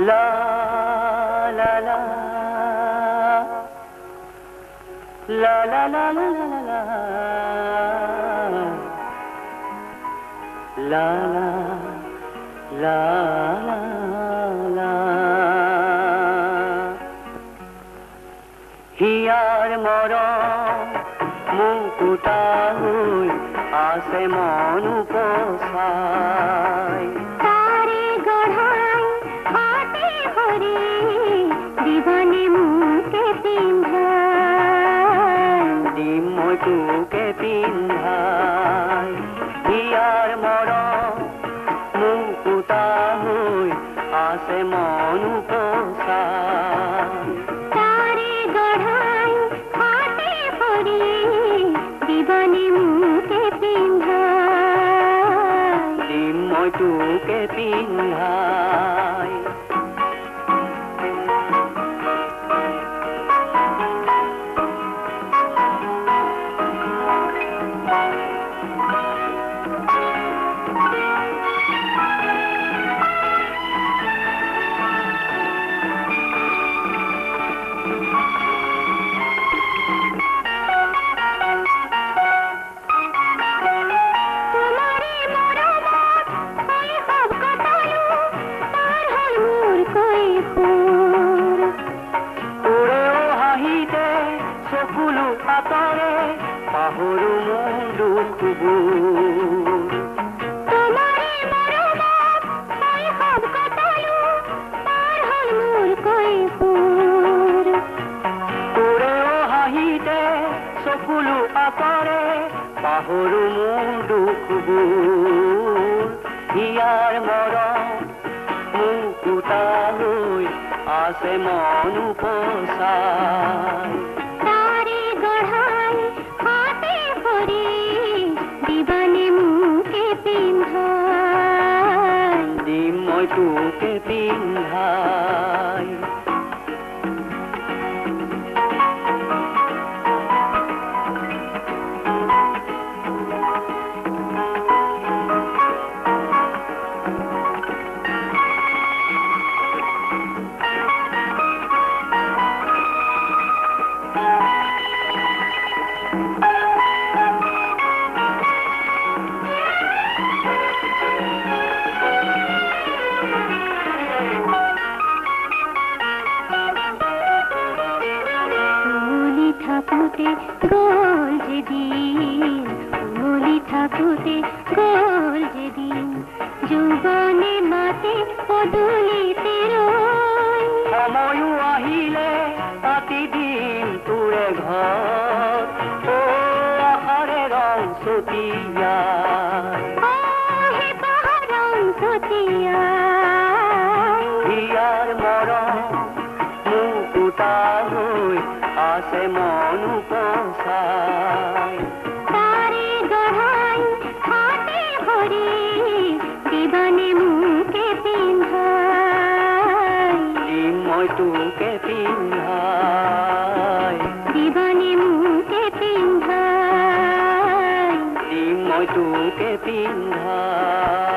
La la la la la la la la la la la la হিয়াৰ মৰম মুকুতা হৈ আছে মন উপচাই তাৰে গঢ়াই হাতে ভৰি দিবনে মোকে পিন্ধাই দিম মই তোকে পিন্ধাই হিয়াৰ মৰম মুকুতা হৈ আছে মন উপচাই তাৰে গঢ়াই হাতে ভৰি দিবনে মোকে পিন্ধাই দিম মই তোকে পিন্ধাই পাহৰো মোৰ দুখবোৰ তোমাৰে মৰমত শৈশৱ কটালো পাৰ হ'ল মোৰ কৈশোৰ তোৰেও হাঁহিতে চকুলো আঁতৰে পাহৰো মোৰ দুখবোৰ হিয়াৰ মৰম মুকুতা লৈ আছে মন উপচাই তাৰে গঢ়াই হাতে ভৰি দিবনে মোকে পিন্ধাই দিম মই তোকে পিন্ধাই থাকোতে গ'ল যেদিন উমলি থাকোতে গ'ল যেদিন যৌৱনে মাতে পদূলিতে ৰৈ সময়ো আহিলে পাতি দিম তোৰে ঘৰ অ আশাৰে ৰং ছটিয়াই হে পাহাৰ ৰং ছটিয়াই হিয়াৰ মৰম মুকুতা হৈ আছে মন উপচাই তাৰে গঢ়াই হাতে ভৰি দিবনে মোকে পিন্ধাই দিম মই তোকে পিন্ধাই দিবনে মোকে পিন্ধাই দিম মই তোকে পিন্ধাই